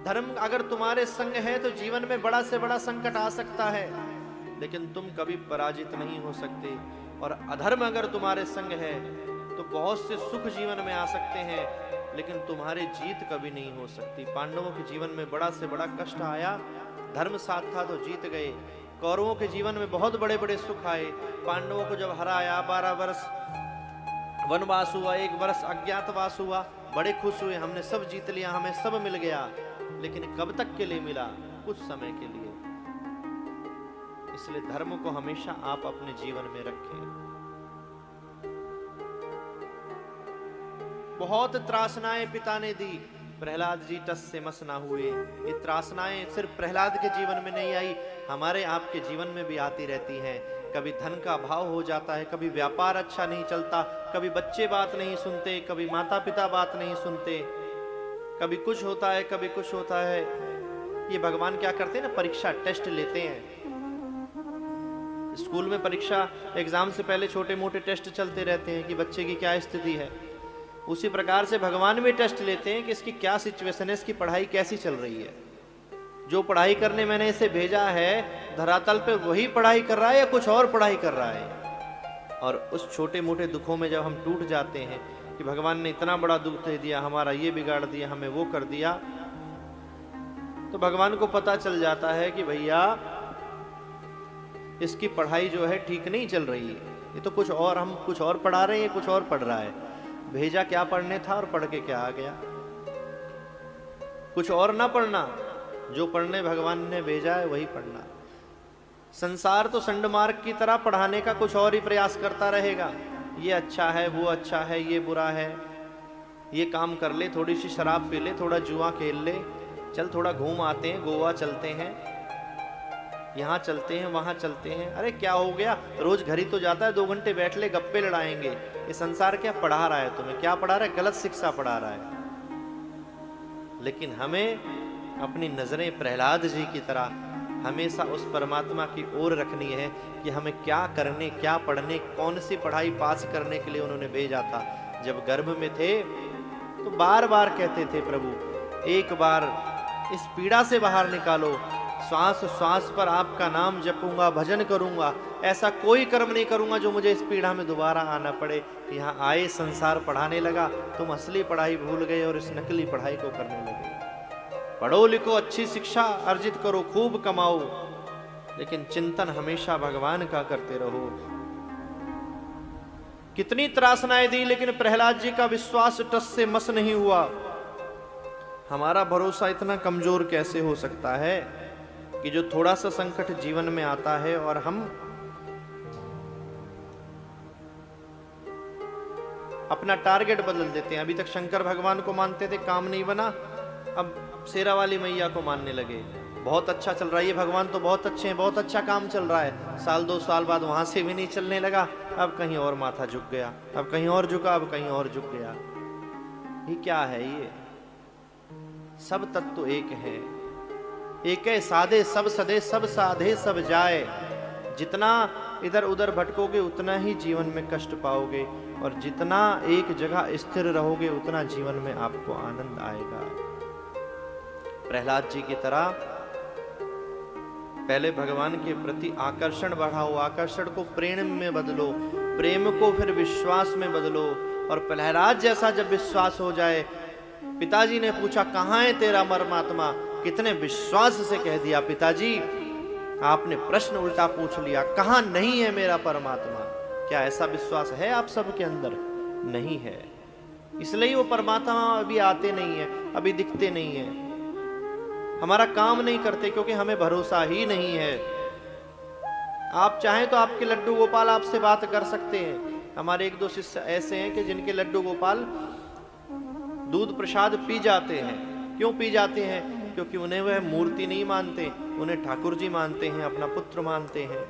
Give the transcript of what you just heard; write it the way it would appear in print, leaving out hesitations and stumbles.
धर्म अगर तुम्हारे संग है तो जीवन में बड़ा से बड़ा संकट आ सकता है, लेकिन तुम कभी पराजित नहीं हो सकते। और अधर्म अगर तुम्हारे संग है तो बहुत से सुख जीवन में आ सकते हैं, लेकिन तुम्हारी जीत कभी नहीं हो सकती। पांडवों के जीवन में बड़ा से बड़ा कष्ट आया, धर्म साथ था तो जीत गए। कौरवों के जीवन में बहुत बड़े बड़े सुख आए। पांडवों को जब हराया, 12 वर्ष वनवास हुआ, 1 वर्ष अज्ञातवास हुआ, बड़े खुश हुए, हमने सब जीत लिया, हमें सब मिल गया। लेकिन कब तक के लिए मिला? कुछ समय के लिए। इसलिए धर्म को हमेशा आप अपने जीवन में रखें। बहुत त्रासनाएं पिता ने दी, प्रहलाद जी टस से मस ना हुए। ये त्रासनाएं सिर्फ प्रहलाद के जीवन में नहीं आई, हमारे आपके जीवन में भी आती रहती हैं। कभी धन का अभाव हो जाता है, कभी व्यापार अच्छा नहीं चलता, कभी बच्चे बात नहीं सुनते, कभी माता पिता बात नहीं सुनते, कभी कुछ होता है, कभी कुछ होता है। ये भगवान क्या करते हैं ना, परीक्षा टेस्ट लेते हैं। स्कूल में परीक्षा एग्जाम से पहले छोटे मोटे टेस्ट चलते रहते हैं कि बच्चे की क्या स्थिति है। उसी प्रकार से भगवान भी टेस्ट लेते हैं कि इसकी क्या सिचुएशन है, इसकी पढ़ाई कैसी चल रही है। जो पढ़ाई करने मैंने इसे भेजा है धरातल पे वही पढ़ाई कर रहा है या कुछ और पढ़ाई कर रहा है। और उस छोटे मोटे दुखों में जब हम टूट जाते हैं कि भगवान ने इतना बड़ा दुख दे दिया, हमारा ये बिगाड़ दिया, हमें वो कर दिया, तो भगवान को पता चल जाता है कि भैया इसकी पढ़ाई जो है ठीक नहीं चल रही है। ये तो कुछ और, हम कुछ और पढ़ा रहे हैं, कुछ और पढ़ रहा है। भेजा क्या पढ़ने था और पढ़ के क्या आ गया। कुछ और ना पढ़ना, जो पढ़ने भगवान ने भेजा है वही पढ़ना। संसार तो संड मार्ग की तरह पढ़ाने का कुछ और ही प्रयास करता रहेगा। ये अच्छा है, वो अच्छा है, ये बुरा है, ये काम कर ले, थोड़ी सी शराब पी ले, थोड़ा जुआ खेल ले, चल थोड़ा घूम आते हैं, गोवा चलते हैं, यहाँ चलते हैं, वहां चलते हैं। अरे क्या हो गया, रोज घर ही तो जाता है, 2 घंटे बैठ ले, गप्पे लड़ाएंगे। ये संसार क्या पढ़ा रहा है तुम्हें? क्या पढ़ा रहा है? गलत शिक्षा पढ़ा रहा है। लेकिन हमें अपनी नजरें प्रहलाद जी की तरह हमेशा उस परमात्मा की ओर रखनी है कि हमें क्या करने, क्या पढ़ने, कौन सी पढ़ाई पास करने के लिए उन्होंने भेजा था। जब गर्भ में थे तो बार बार कहते थे, प्रभु एक बार इस पीड़ा से बाहर निकालो, श्वास श्वास पर आपका नाम जपूंगा, भजन करूंगा, ऐसा कोई कर्म नहीं करूंगा जो मुझे इस पीड़ा में दोबारा आना पड़े। यहाँ आए, संसार पढ़ाने लगा, तुम असली पढ़ाई भूल गए और इस नकली पढ़ाई को करने लगे। पढ़ो लिखो, अच्छी शिक्षा अर्जित करो, खूब कमाओ, लेकिन चिंतन हमेशा भगवान का करते रहो। कितनी त्रासनाएं दी, लेकिन प्रहलाद जी का विश्वास टस से मस नहीं हुआ। हमारा भरोसा इतना कमजोर कैसे हो सकता है कि जो थोड़ा सा संकट जीवन में आता है और हम अपना टारगेट बदल देते हैं। अभी तक शंकर भगवान को मानते थे, काम नहीं बना, अब शेरा वाली मैया को मानने लगे। बहुत अच्छा चल रहा है, ये भगवान तो बहुत अच्छे हैं, बहुत अच्छा काम चल रहा है। साल 2 साल बाद वहां से भी नहीं चलने लगा, अब कहीं और माथा झुक गया, अब कहीं और झुका, अब कहीं और झुक गया। ये क्या है? ये सब तत्व एक है, एक है साधे सब सदे, सब साधे सब जाए। जितना इधर उधर भटकोगे उतना ही जीवन में कष्ट पाओगे, और जितना एक जगह स्थिर रहोगे उतना जीवन में आपको आनंद आएगा। प्रहलाद जी की तरह पहले भगवान के प्रति आकर्षण बढ़ाओ, आकर्षण को प्रेम में बदलो, प्रेम को फिर विश्वास में बदलो। और प्रहलाद जैसा जब विश्वास हो जाए, पिताजी ने पूछा कहाँ है तेरा परमात्मा, कितने विश्वास से कह दिया, पिताजी आपने प्रश्न उल्टा पूछ लिया, कहाँ नहीं है मेरा परमात्मा। क्या ऐसा विश्वास है आप सबके अंदर? नहीं है। इसलिए वो परमात्मा अभी आते नहीं है, अभी दिखते नहीं है, हमारा काम नहीं करते, क्योंकि हमें भरोसा ही नहीं है। आप चाहें तो आपके लड्डू गोपाल आपसे बात कर सकते हैं। हमारे 1-2 शिष्य ऐसे हैं कि जिनके लड्डू गोपाल दूध प्रसाद पी जाते हैं। क्यों पी जाते हैं? क्योंकि उन्हें वह मूर्ति नहीं मानते, उन्हें ठाकुर जी मानते हैं, अपना पुत्र मानते हैं।